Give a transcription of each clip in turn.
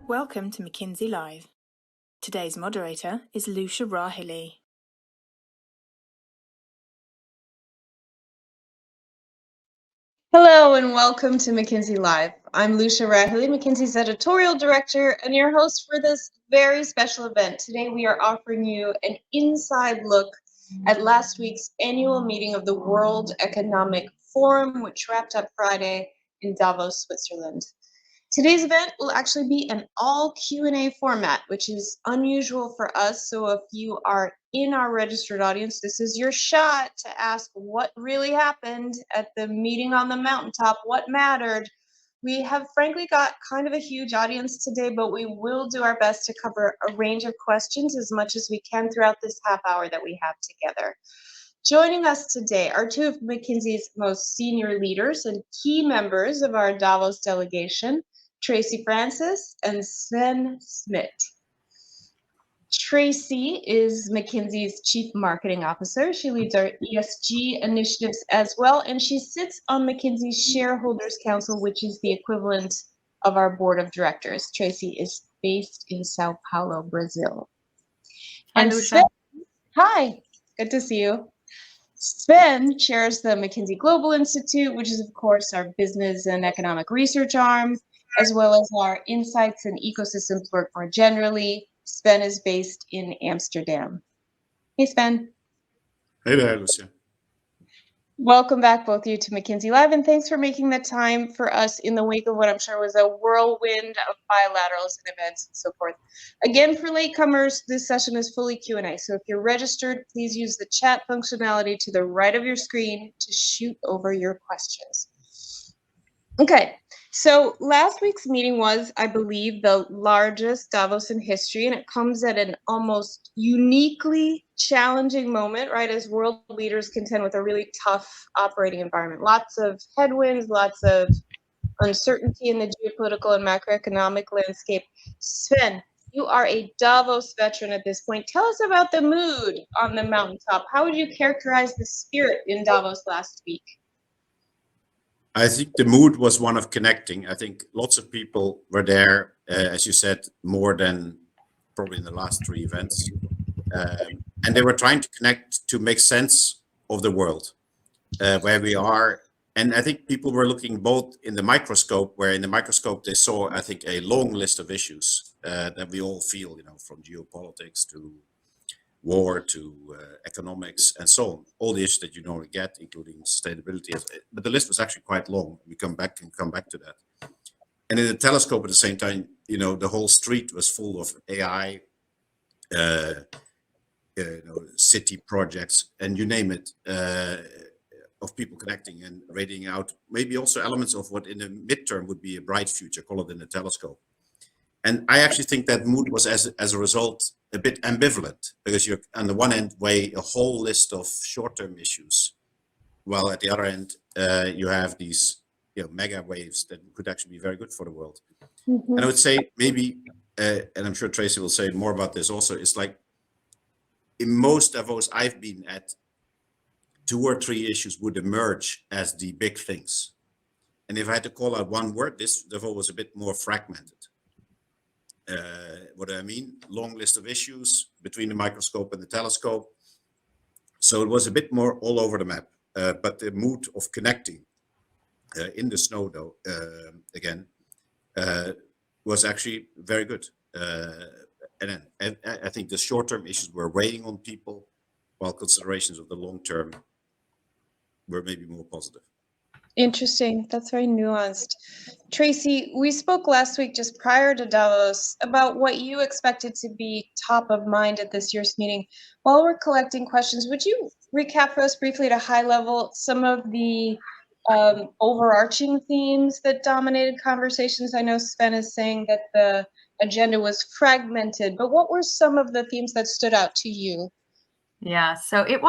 Welcome to McKinsey Live. Today's moderator is Lucia Rahili. Hello and welcome to McKinsey Live. I'm Lucia Rahili, McKinsey's editorial director and your host for this very special event. Today we are offering you an inside look at last week's annual meeting of the World Economic Forum, which wrapped up Friday in Davos, Switzerland. Today's event will actually be an all Q&A format, which is unusual for us. So if you are in our registered audience, this is your shot to ask what really happened at the meeting on the mountaintop, what mattered. We have frankly got kind of a huge audience today, but we will do our best to cover a range of questions as much as we can throughout this half hour that we have together. Joining us today are two of McKinsey's most senior leaders and key members of our Davos delegation, Tracy Francis and Sven Smit. Tracy is McKinsey's Chief Marketing Officer. She leads our ESG initiatives as well, and she sits on McKinsey's Shareholders Council, which is the equivalent of our board of directors. Tracy is based in Sao Paulo, Brazil. And Sven, hi, good to see you. Sven chairs the McKinsey Global Institute, which is, of course, our business and economic research arm, as well as our insights and ecosystems work more generally. Sven is based in Amsterdam. Hey, Sven. Hey there, Lucia. Welcome back, both of you, to McKinsey Live, and thanks for making the time for us in the wake of what I'm sure was a whirlwind of bilaterals and events and so forth. Again, for latecomers, this session is fully Q&A, so if you're registered, please use the chat functionality to the right of your screen to shoot over your questions. Okay, so last week's meeting was, I believe, the largest Davos in history, and it comes at an almost uniquely challenging moment, right, as world leaders contend with a really tough operating environment. Lots of headwinds, lots of uncertainty in the geopolitical and macroeconomic landscape. Sven, you are a Davos veteran at this point. Tell us about the mood on the mountaintop. How would you characterize the spirit in Davos last week? I think the mood was one of connecting. I think lots of people were there, as you said, more than probably in the last three events. And they were trying to connect to make sense of the world, where we are. And I think people were looking both in the microscope, where in the microscope they saw, I think, a long list of issues that we all feel, from geopolitics to war to economics and so on, all the issues that you normally get, including sustainability. But the list was actually quite long. We come back to that. And in the telescope at the same time, the whole street was full of AI, city projects, and you name it, of people connecting and rating out maybe also elements of what in the midterm would be a bright future, call it in the telescope. And I actually think that mood was, as a result, a bit ambivalent, because you're on the one end weigh a whole list of short-term issues, while at the other end you have these mega waves that could actually be very good for the world. Mm-hmm. And I would say maybe, and I'm sure Tracy will say more about this also, it's like in most Davos I've been at, 2 or 3 issues would emerge as the big things. And if I had to call out one word, this Davos was a bit more fragmented. What do I mean? Long list of issues between the microscope and the telescope. So it was a bit more all over the map. But the mood of connecting in the snow, though, again, was actually very good. And I think the short-term issues were weighing on people, while considerations of the long-term were maybe more positive. Interesting. That's very nuanced. Tracy, we spoke last week just prior to Davos about what you expected to be top of mind at this year's meeting. While we're collecting questions, would you recap for us briefly at a high level some of the overarching themes that dominated conversations? I know Sven is saying that the agenda was fragmented, but what were some of the themes that stood out to you? Yeah, so it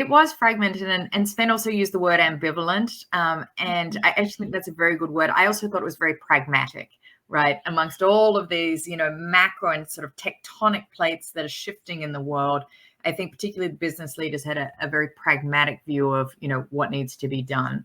was fragmented, and Sven also used the word ambivalent, and I actually think that's a very good word. I also thought it was very pragmatic, right? Amongst all of these, macro and sort of tectonic plates that are shifting in the world, I think particularly the business leaders had a very pragmatic view of, what needs to be done.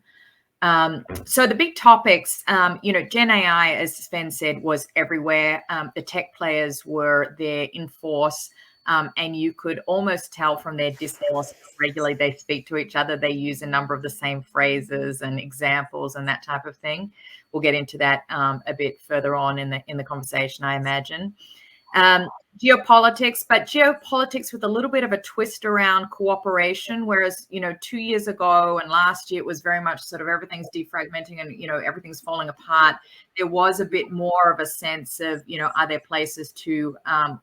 So the big topics, Gen AI, as Sven said, was everywhere. The tech players were there in force, and you could almost tell from their discourse how regularly they speak to each other. They use a number of the same phrases and examples and that type of thing. We'll get into that a bit further on in the conversation, I imagine. Geopolitics, but geopolitics with a little bit of a twist around cooperation, whereas 2 years ago and last year it was very much sort of everything's defragmenting and everything's falling apart. There was a bit more of a sense of are there places to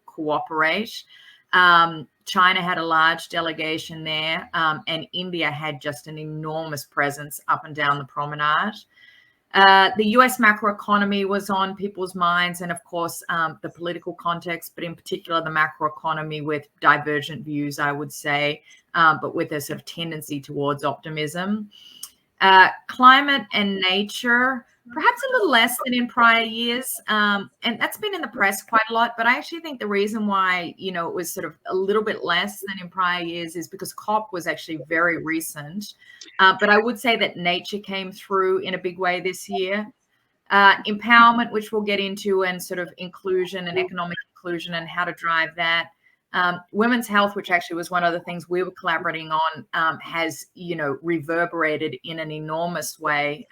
cooperate. China had a large delegation there, and India had just an enormous presence up and down the promenade. The US macroeconomy was on people's minds, and of course, the political context, but in particular, the macroeconomy with divergent views, I would say, but with a sort of tendency towards optimism. Climate and nature, perhaps a little less than in prior years. And that's been in the press quite a lot, but I actually think the reason why, it was sort of a little bit less than in prior years is because COP was actually very recent. But I would say that nature came through in a big way this year. Empowerment, which we'll get into, and sort of inclusion and economic inclusion and how to drive that. Women's health, which actually was one of the things we were collaborating on, has, reverberated in an enormous way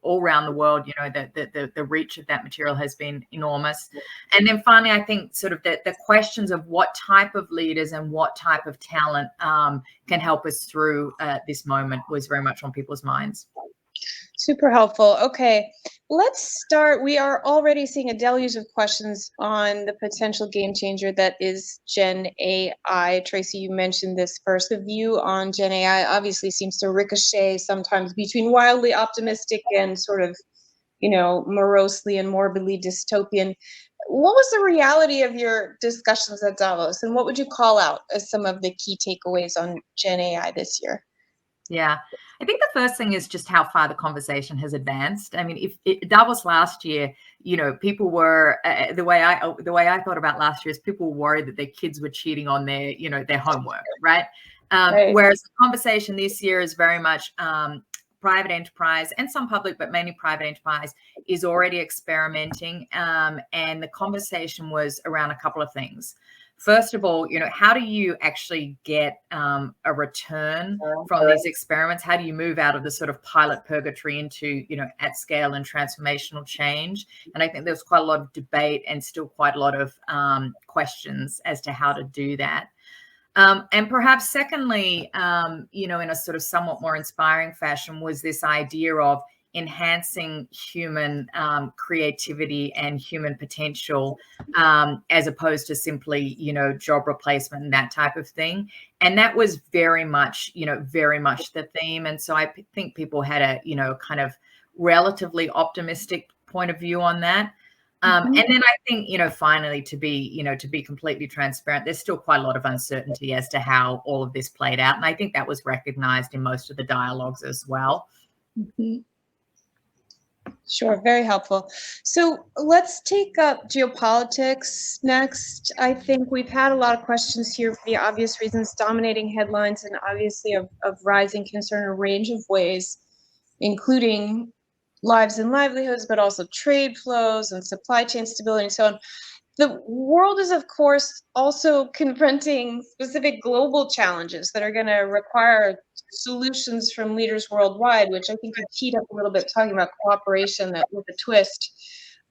all around the world. The reach of that material has been enormous. And then finally, I think sort of the questions of what type of leaders and what type of talent can help us through this moment was very much on people's minds. Super helpful. Okay, let's start. We are already seeing a deluge of questions on the potential game changer that is Gen AI. Tracy, you mentioned this first. The view on Gen AI obviously seems to ricochet sometimes between wildly optimistic and sort of, morosely and morbidly dystopian. What was the reality of your discussions at Davos, and what would you call out as some of the key takeaways on Gen AI this year? Yeah, I think the first thing is just how far the conversation has advanced. I mean, if Davos last year, people were the way I thought about last year is people were worried that their kids were cheating on their their homework, right? Right. Whereas the conversation this year is very much private enterprise and some public, but mainly private enterprise is already experimenting, and the conversation was around a couple of things. First of all, how do you actually get a return from these experiments? How do you move out of the sort of pilot purgatory into, at scale and transformational change? And I think there's quite a lot of debate and still quite a lot of questions as to how to do that. And perhaps secondly, in a sort of somewhat more inspiring fashion was this idea of enhancing human creativity and human potential, as opposed to simply, job replacement and that type of thing. And that was very much the theme. And so I think people had a, kind of relatively optimistic point of view on that. And then I think, finally, to be completely transparent, there's still quite a lot of uncertainty as to how all of this played out. And I think that was recognized in most of the dialogues as well. Mm-hmm. Sure, very helpful. So let's take up geopolitics next. I think we've had a lot of questions here for the obvious reasons, dominating headlines and obviously of rising concern in a range of ways, including lives and livelihoods, but also trade flows and supply chain stability and so on. The world is, of course, also confronting specific global challenges that are going to require solutions from leaders worldwide, which I think you teed up a little bit talking about cooperation with a twist.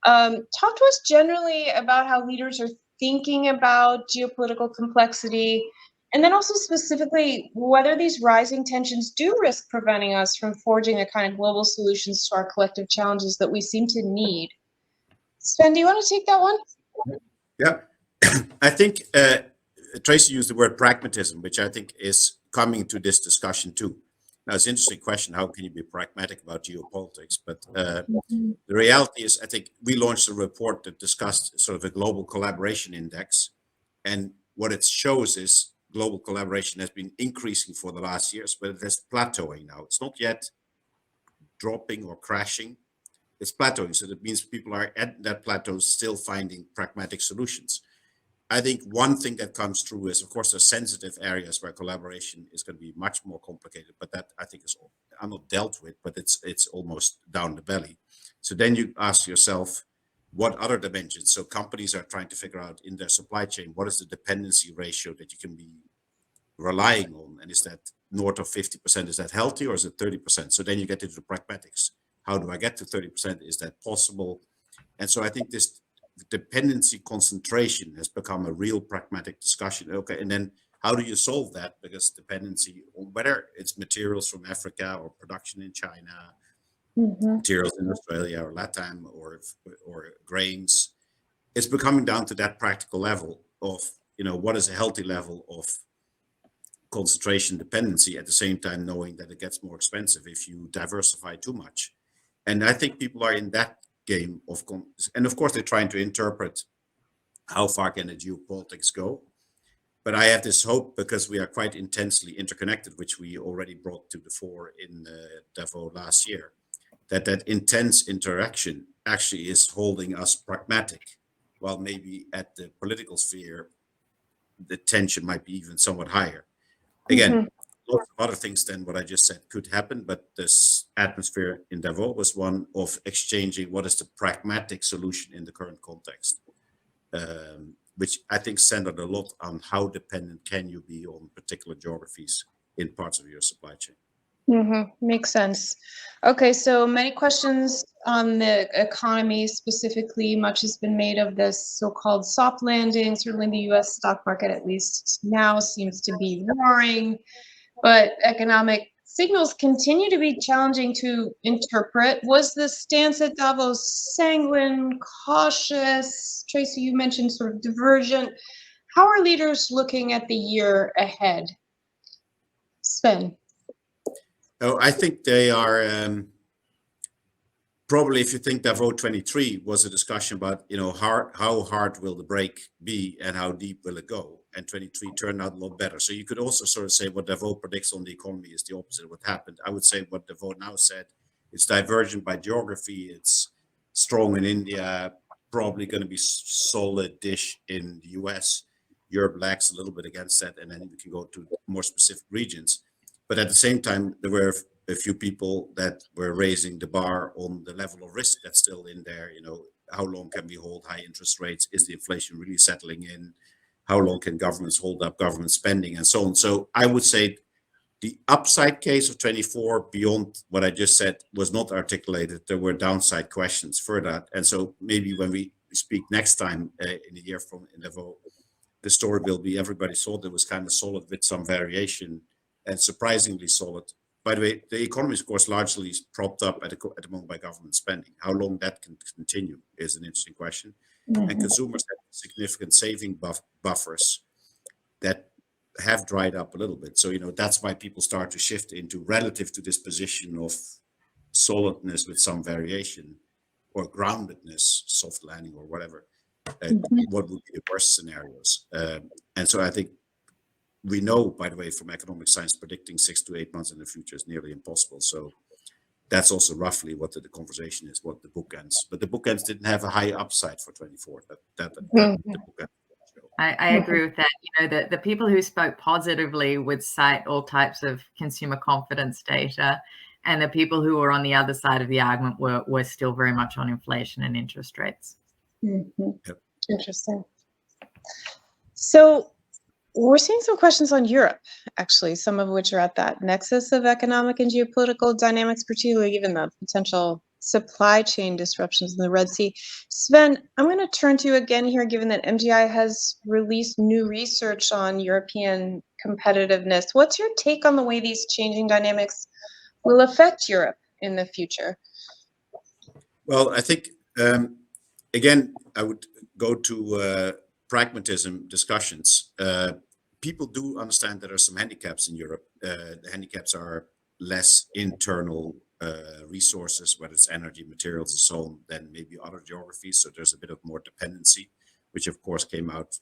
Talk to us generally about how leaders are thinking about geopolitical complexity, and then also specifically whether these rising tensions do risk preventing us from forging the kind of global solutions to our collective challenges that we seem to need. Sven, do you want to take that one? Yeah, I think Tracy used the word pragmatism, which I think is coming to this discussion too. Now, it's an interesting question, how can you be pragmatic about geopolitics? But the reality is, I think we launched a report that discussed sort of a global collaboration index. And what it shows is global collaboration has been increasing for the last years, but it is plateauing now. It's not yet dropping or crashing. It's plateauing. So that means people are at that plateau still finding pragmatic solutions. I think one thing that comes through is, of course, there's sensitive areas where collaboration is going to be much more complicated, but that I think is are not dealt with, but it's almost down the belly. So then you ask yourself, what other dimensions? So companies are trying to figure out in their supply chain, what is the dependency ratio that you can be relying on? And is that north of 50%? Is that healthy, or is it 30%? So then you get into the pragmatics. How do I get to 30%? Is that possible? And so I think this dependency concentration has become a real pragmatic discussion. Okay, and then how do you solve that? Because dependency, whether it's materials from Africa or production in China, materials in Australia or Latam or grains, it's becoming down to that practical level of, what is a healthy level of concentration dependency, at the same time knowing that it gets more expensive if you diversify too much. And I think people are in that game of, and of course they're trying to interpret how far can the geopolitics go. But I have this hope, because we are quite intensely interconnected, which we already brought to the fore in Davos last year, that intense interaction actually is holding us pragmatic, while maybe at the political sphere, the tension might be even somewhat higher. Again, lots of other things than what I just said could happen, but this atmosphere in Davos was one of exchanging what is the pragmatic solution in the current context, which I think centered a lot on how dependent can you be on particular geographies in parts of your supply chain. Makes sense. Okay, so many questions on the economy specifically. Much has been made of this so-called soft landing. Certainly the US stock market, at least now, seems to be roaring, but economic signals continue to be challenging to interpret. Was the stance at Davos sanguine, cautious? Tracy, you mentioned sort of divergent. How are leaders looking at the year ahead? Sven. Oh, I think they are probably, if you think Davos 23 was a discussion about, how hard will the break be and how deep will it go? And 23 turned out a lot better. So you could also sort of say what Davos predicts on the economy is the opposite of what happened. I would say what Davos now said, it's divergent by geography. It's strong in India, probably going to be solid-ish in the US. Europe lags a little bit against that. And then we can go to more specific regions. But at the same time, there were a few people that were raising the bar on the level of risk that's still in there. How long can we hold high interest rates? Is the inflation really settling in? How long can governments hold up government spending and so on? So I would say the upside case of 24, beyond what I just said, was not articulated. There were downside questions for that. And so maybe when we speak next time in a year from Davos, the story will be everybody thought it was kind of solid with some variation, and surprisingly solid. By the way, the economy, of course, largely is propped up at the moment by government spending. How long that can continue is an interesting question. And consumers have significant saving buffers that have dried up a little bit. So, that's why people start to shift into, relative to this position of solidness with some variation, or groundedness, soft landing or whatever, what would be the worst scenarios. And so I think we know, by the way, from economic science, predicting 6 to 8 months in the future is nearly impossible. So that's also roughly what the conversation is, what the bookends. But the bookends didn't have a high upside for 24. The bookend show. I agree with that. The people who spoke positively would cite all types of consumer confidence data, and the people who were on the other side of the argument were still very much on inflation and interest rates. Yep. Interesting. So we're seeing some questions on Europe, actually, some of which are at that nexus of economic and geopolitical dynamics, particularly given the potential supply chain disruptions in the Red Sea. Sven, I'm going to turn to you again here, given that MGI has released new research on European competitiveness. What's your take on the way these changing dynamics will affect Europe in the future? Well, I think, again, I would go to pragmatism discussions. People do understand that there are some handicaps in Europe. The handicaps are less internal resources, whether it's energy, materials, and so on, than maybe other geographies. So there's a bit of more dependency, which of course came out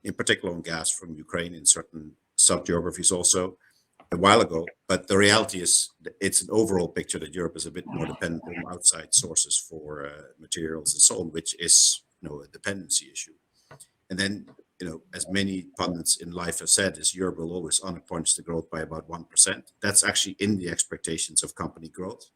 in particular on gas from Ukraine in certain sub-geographies also a while ago. But the reality is it's an overall picture that Europe is a bit more dependent on outside sources for materials and so on, which is a dependency issue. And then as many pundits in life have said, is Europe will always underpunch the growth by about 1%. That's actually in the expectations of company growth.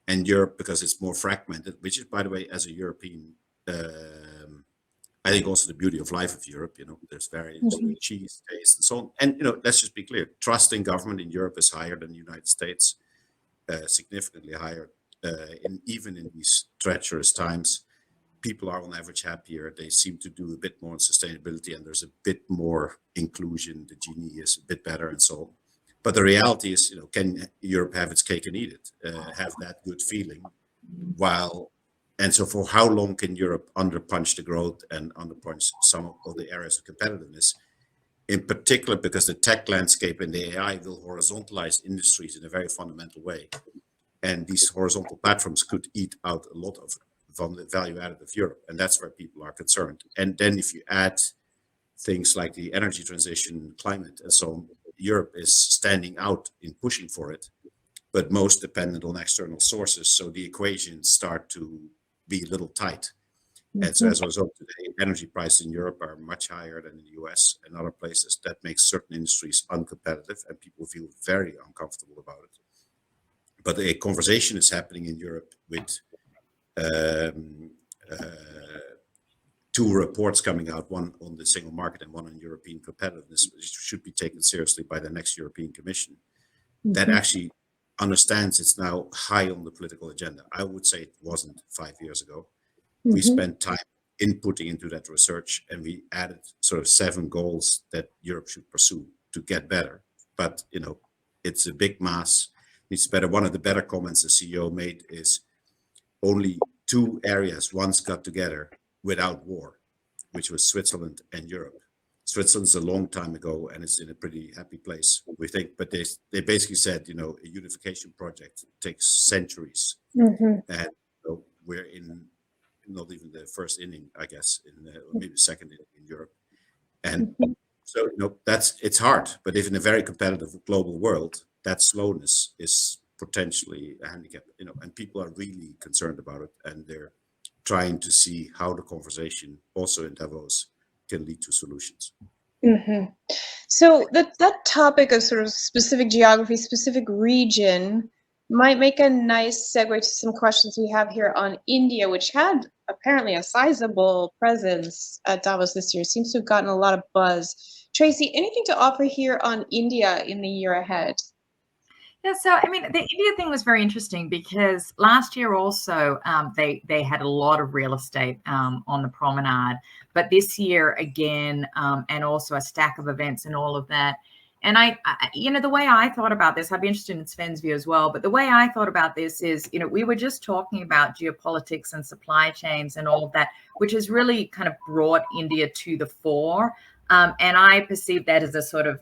And Europe, because it's more fragmented, which is, by the way, as a European, I think also the beauty of life of Europe, there's various cheese tastes and so on. And, let's just be clear, trust in government in Europe is higher than the United States, significantly higher. Even in these treacherous times, people are on average happier. They seem to do a bit more on sustainability, and there's a bit more inclusion. The Gini is a bit better and so on. But the reality is, can Europe have its cake and eat it? Have that good feeling and so for how long can Europe underpunch the growth and underpunch some of the areas of competitiveness? In particular, because the tech landscape and the AI will horizontalize industries in a very fundamental way. And these horizontal platforms could eat out a lot of the value added of Europe. And that's where people are concerned. And then if you add things like the energy transition, climate, and so on, Europe is standing out in pushing for it, but most dependent on external sources. So the equations start to be a little tight. And so as a result, today, energy prices in Europe are much higher than in the US and other places. That makes certain industries uncompetitive, and people feel very uncomfortable about it. But a conversation is happening in Europe with two reports coming out, one on the single market and one on European competitiveness, which should be taken seriously by the next European Commission, that actually understands it's now high on the political agenda. I would say it wasn't 5 years ago. We spent time inputting into that research, and we added sort of 7 goals that Europe should pursue to get better. But, it's a big mass. It's better. One of the better comments the CEO made is only 2 areas once got together without war, which was Switzerland and Europe. Switzerland's a long time ago, and it's in a pretty happy place, we think. But they basically said, a unification project takes centuries, and we're in not even the first inning, I guess, or maybe the second inning in Europe. And so, it's hard. But if in a very competitive global world, that slowness is potentially a handicap, and people are really concerned about it, and they're trying to see how the conversation, also in Davos, can lead to solutions. So that topic of sort of specific geography, specific region, might make a nice segue to some questions we have here on India, which had apparently a sizable presence at Davos this year. Seems to have gotten a lot of buzz. Tracy, anything to offer here on India in the year ahead? Yeah, so I mean, the India thing was very interesting because last year also they had a lot of real estate on the promenade, but this year again, and also a stack of events and all of that. And I the way I thought about this, I'd be interested in Sven's view as well, but the way I thought about this is, we were just talking about geopolitics and supply chains and all of that, which has really kind of brought India to the fore. And I perceive that as a sort of,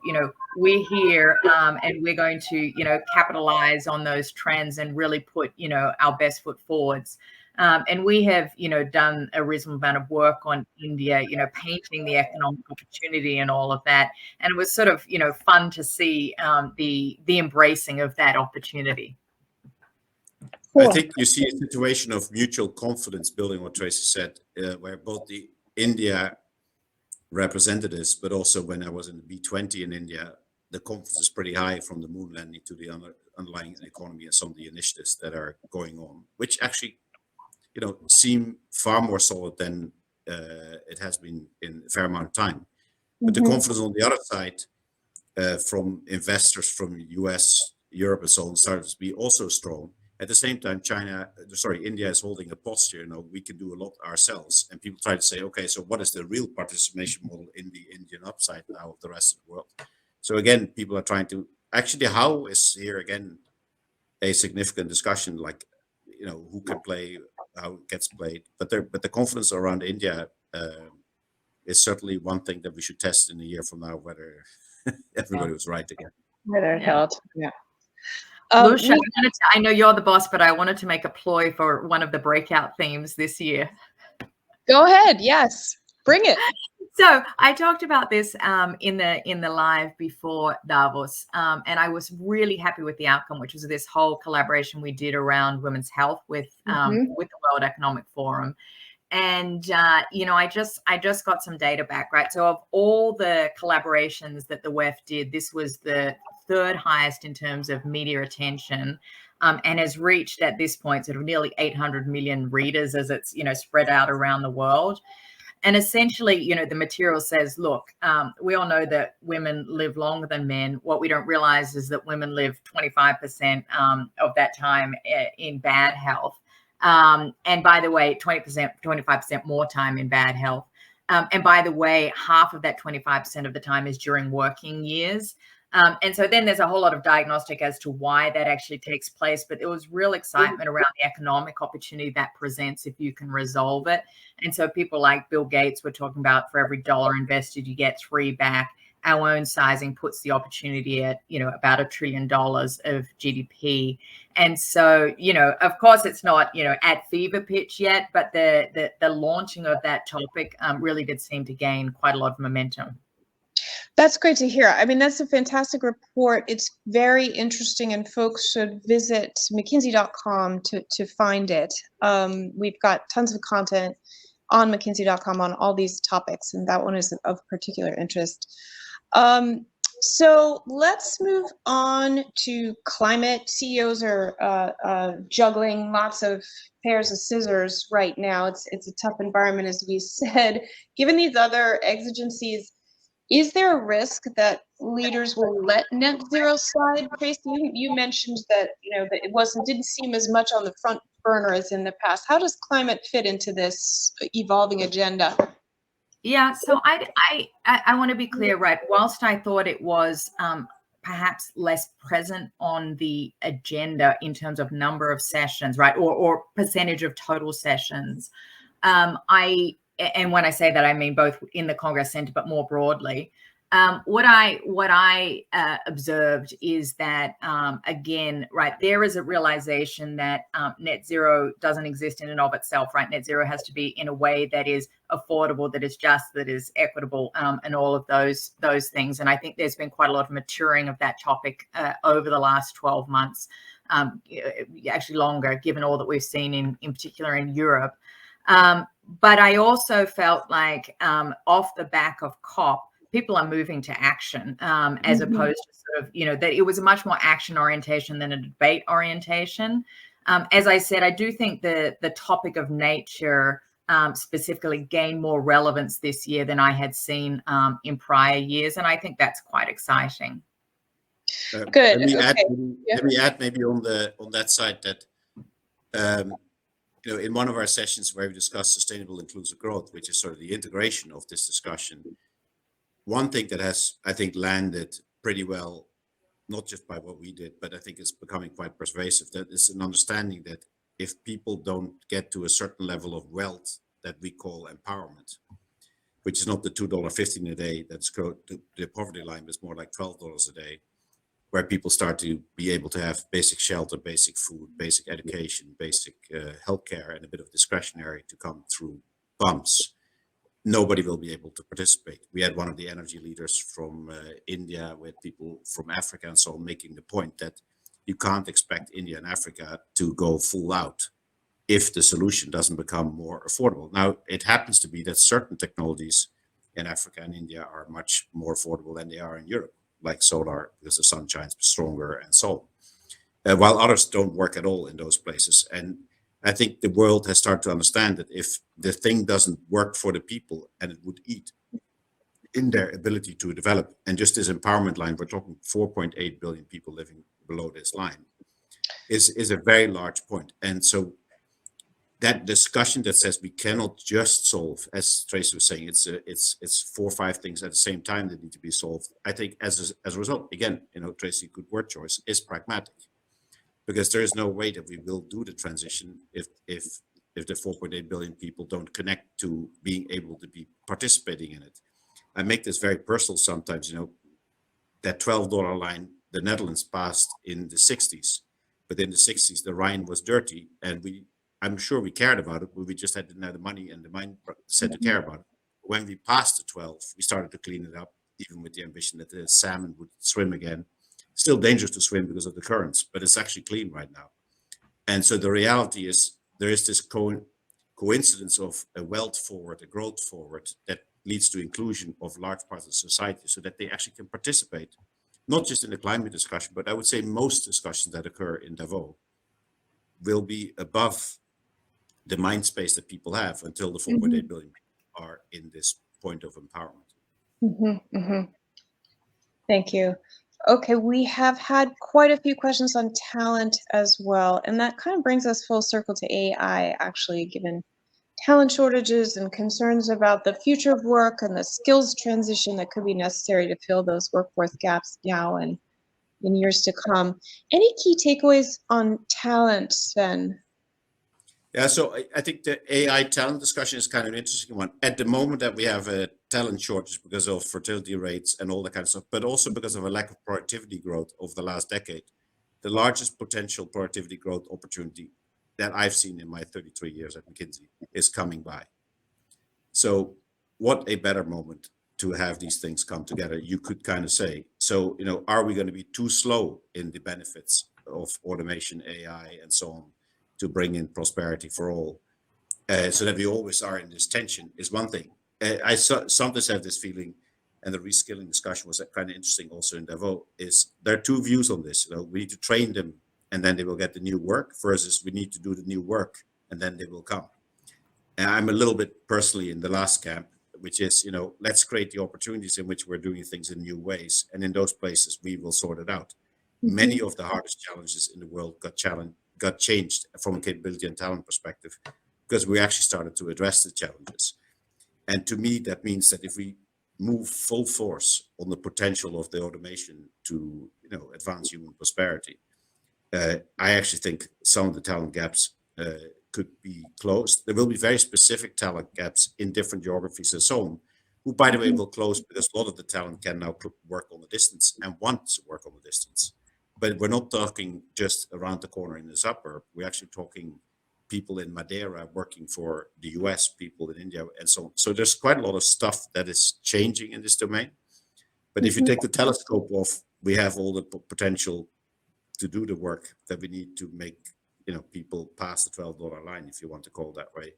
we're here and we're going to, capitalize on those trends and really put, our best foot forwards. And we have, done a reasonable amount of work on India, painting the economic opportunity and all of that. And it was sort of, fun to see the embracing of that opportunity. Cool. I think you see a situation of mutual confidence building, what Tracy said, where both the India representatives, but also when I was in the B20 in India, the confidence is pretty high from the moon landing to the underlying economy and some of the initiatives that are going on, which actually, seem far more solid than it has been in a fair amount of time. But the confidence on the other side from investors from the US, Europe, and so on started to be also strong. At the same time, India is holding a posture, we can do a lot ourselves. And people try to say, okay, so what is the real participation model in the Indian upside now of the rest of the world? So again, people are trying to, actually, how is here again a significant discussion, like, who can play, how it gets played. But the confidence around India is certainly one thing that we should test in a year from now, whether everybody was right again. Whether it held, yeah. Lucia, I know you're the boss, but I wanted to make a ploy for one of the breakout themes this year. Go ahead. Yes, bring it. So I talked about this in the live before Davos, and I was really happy with the outcome, which was this whole collaboration we did around women's health with the World Economic Forum. And I just got some data back, right? So of all the collaborations that the WEF did, this was the third highest in terms of media attention, and has reached at this point sort of nearly 800 million readers as it's spread out around the world. And essentially, the material says, look, we all know that women live longer than men. What we don't realize is that women live 25% of that time in bad health. And by the way, 25% more time in bad health. And by the way, half of that 25% of the time is during working years. And so then there's a whole lot of diagnostic as to why that actually takes place. But there was real excitement around the economic opportunity that presents if you can resolve it. And so people like Bill Gates were talking about for every dollar invested, you get 3 back. Our own sizing puts the opportunity at, about $1 trillion of GDP. And so, of course, it's not, at fever pitch yet, but the launching of that topic really did seem to gain quite a lot of momentum. That's great to hear. I mean, that's a fantastic report. It's very interesting, and folks should visit McKinsey.com to find it. We've got tons of content on McKinsey.com on all these topics, and that one is of particular interest. So let's move on to climate. CEOs are juggling lots of pairs of scissors right now. It's a tough environment, as we said. Given these other exigencies, is there a risk that leaders will let net zero slide? Tracy, you mentioned that that it didn't seem as much on the front burner as in the past. How does climate fit into this evolving agenda? Yeah, so I want to be clear, right? Whilst I thought it was perhaps less present on the agenda in terms of number of sessions, right, or percentage of total sessions, and when I say that, I mean both in the Congress Center, but more broadly. What I observed is that, again, right, there is a realization that net zero doesn't exist in and of itself, right? Net zero has to be in a way that is affordable, that is just, that is equitable, and all of those things. And I think there's been quite a lot of maturing of that topic over the last 12 months, actually longer, given all that we've seen in particular in Europe. But I also felt like off the back of COP, people are moving to action as opposed to sort of, that it was a much more action orientation than a debate orientation. As I said, I do think the topic of nature specifically gained more relevance this year than I had seen in prior years. And I think that's quite exciting. Good. Let me add maybe on that side that, in one of our sessions where we discussed sustainable inclusive growth, which is sort of the integration of this discussion, one thing that has, I think, landed pretty well, not just by what we did, but I think it's becoming quite persuasive, that is an understanding that if people don't get to a certain level of wealth that we call empowerment, which is not the $2.15 a day that's the poverty line, but it's more like $12 a day, where people start to be able to have basic shelter, basic food, basic education, basic healthcare, and a bit of discretionary to come through bumps, nobody will be able to participate. We had one of the energy leaders from India with people from Africa and so on, making the point that you can't expect India and Africa to go full out if the solution doesn't become more affordable. Now, it happens to be that certain technologies in Africa and India are much more affordable than they are in Europe, like solar, because the sun shines stronger and so on, while others don't work at all in those places. And I think the world has started to understand that if the thing doesn't work for the people and it would eat in their ability to develop, and just this empowerment line, we're talking 4.8 billion people living below this line, is a very large point. And so that discussion that says we cannot just solve, as Tracy was saying, it's 4 or 5 things at the same time that need to be solved. I think as a result, again, Tracy, good word choice, is pragmatic, because there is no way that we will do the transition if the 4.8 billion people don't connect to being able to be participating in it. I make this very personal sometimes. That $12 line, the Netherlands passed in the 60s, but in the 60s the Rhine was dirty, and I'm sure we cared about it, but we just didn't have the money and the mindset to care about it. When we passed the 12, we started to clean it up, even with the ambition that the salmon would swim again. Still dangerous to swim because of the currents, but it's actually clean right now. And so the reality is there is this coincidence of a wealth forward, a growth forward that leads to inclusion of large parts of society so that they actually can participate, not just in the climate discussion, but I would say most discussions that occur in Davos will be above the mind space that people have until the 4.8 billion people are in this point of empowerment. Thank you. Okay, we have had quite a few questions on talent as well, and that kind of brings us full circle to AI, actually, given talent shortages and concerns about the future of work and the skills transition that could be necessary to fill those workforce gaps now and in years to come. Any key takeaways on talent, Sven? Yeah, so I think the AI talent discussion is kind of an interesting one. At the moment that we have a talent shortage because of fertility rates and all that kind of stuff, but also because of a lack of productivity growth over the last decade, the largest potential productivity growth opportunity that I've seen in my 33 years at McKinsey is coming by. So what a better moment to have these things come together, you could kind of say. So, are we going to be too slow in the benefits of automation, AI, and so on to bring in prosperity for all? So that we always are in this tension is one thing. I sometimes have this feeling, and the reskilling discussion was kind of interesting also in Davos, is there are two views on this. We need to train them and then they will get the new work versus we need to do the new work and then they will come. And I'm a little bit personally in the last camp, which is, let's create the opportunities in which we're doing things in new ways. And in those places, we will sort it out. Many of the hardest challenges in the world got changed from a capability and talent perspective because we actually started to address the challenges. And to me, that means that if we move full force on the potential of the automation to, advance human prosperity, I actually think some of the talent gaps could be closed. There will be very specific talent gaps in different geographies and so on, who, by the way, will close because a lot of the talent can now work on the distance and want to work on the distance. But we're not talking just around the corner in the suburb. We're actually talking people in Madeira working for the US, people in India, and so on. So there's quite a lot of stuff that is changing in this domain. But if you take the telescope off, we have all the potential to do the work that we need to make, people pass the $12 line, if you want to call it that way.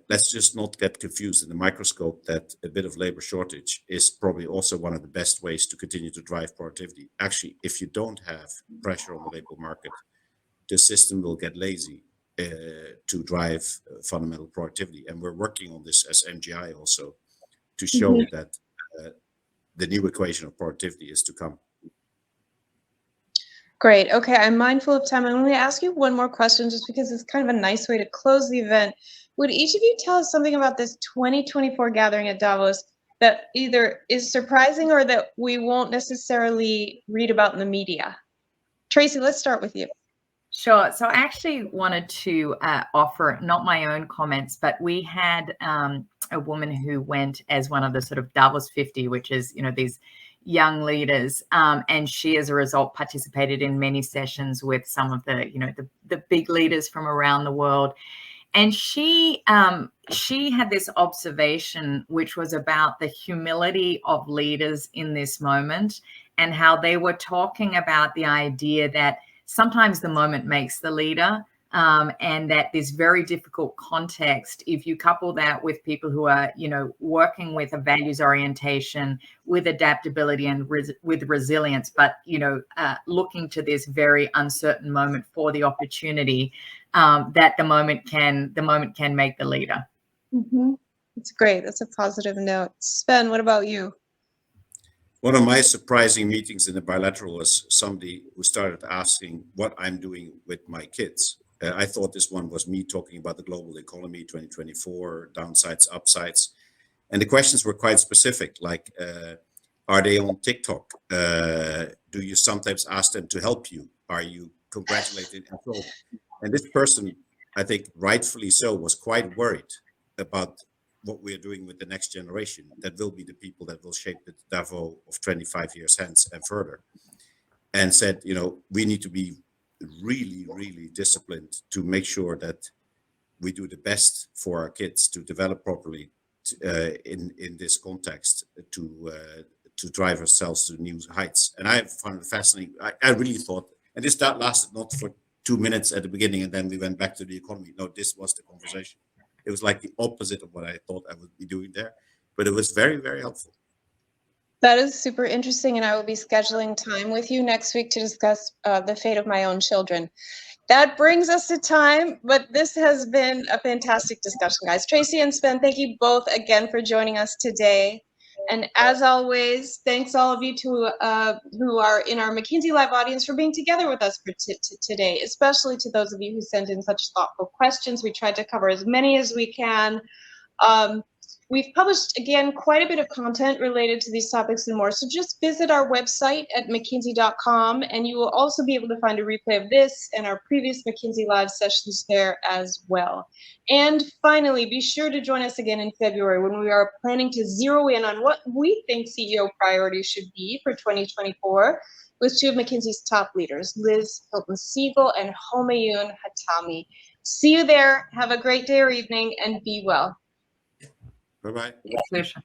Let's just not get confused in the microscope that a bit of labor shortage is probably also one of the best ways to continue to drive productivity. Actually, if you don't have pressure on the labor market, the system will get lazy to drive fundamental productivity. And we're working on this as MGI also to show that the new equation of productivity is to come. Great. Okay, I'm mindful of time. I'm going to ask you one more question just because it's kind of a nice way to close the event. Would each of you tell us something about this 2024 gathering at Davos that either is surprising or that we won't necessarily read about in the media? Tracy, let's start with you. Sure. So I actually wanted to offer not my own comments, but we had a woman who went as one of the sort of Davos 50, which is, these young leaders. And she, as a result, participated in many sessions with some of the, the big leaders from around the world. And she had this observation, which was about the humility of leaders in this moment and how they were talking about the idea that sometimes the moment makes the leader, and that this very difficult context, if you couple that with people who are, working with a values orientation, with adaptability and with resilience, but, looking to this very uncertain moment for the opportunity, that the moment can make the leader. That's great. That's a positive note. Sven, what about you? One of my surprising meetings in the bilateral was somebody who started asking what I'm doing with my kids. I thought this one was me talking about the global economy, 2024, downsides, upsides. And the questions were quite specific, like, are they on TikTok? Do you sometimes ask them to help you? Are you congratulated? And so, and this person, I think rightfully so, was quite worried about what we're doing with the next generation. That will be the people that will shape the Davos of 25 years hence and further. And said, we need to be really, really disciplined to make sure that we do the best for our kids to develop properly in this context to drive ourselves to new heights. And I found it fascinating. I really thought, and that lasted not for 2 minutes at the beginning, and then we went back to the economy. No, this was the conversation. It was like the opposite of what I thought I would be doing there, but it was very, very helpful. That is super interesting, and I will be scheduling time with you next week to discuss the fate of my own children. That brings us to time, but this has been a fantastic discussion, guys. Tracy and Sven, thank you both again for joining us today. And as always, thanks all of you who are in our McKinsey Live audience for being together with us for today, especially to those of you who sent in such thoughtful questions. We tried to cover as many as we can. We've published, again, quite a bit of content related to these topics and more, so just visit our website at mckinsey.com, and you will also be able to find a replay of this and our previous McKinsey Live sessions there as well. And finally, be sure to join us again in February when we are planning to zero in on what we think CEO priorities should be for 2024 with two of McKinsey's top leaders, Liz Hilton-Siegel and Homayun Hatami. See you there. Have a great day or evening, and be well. Bye-bye. Thanks, Lucia.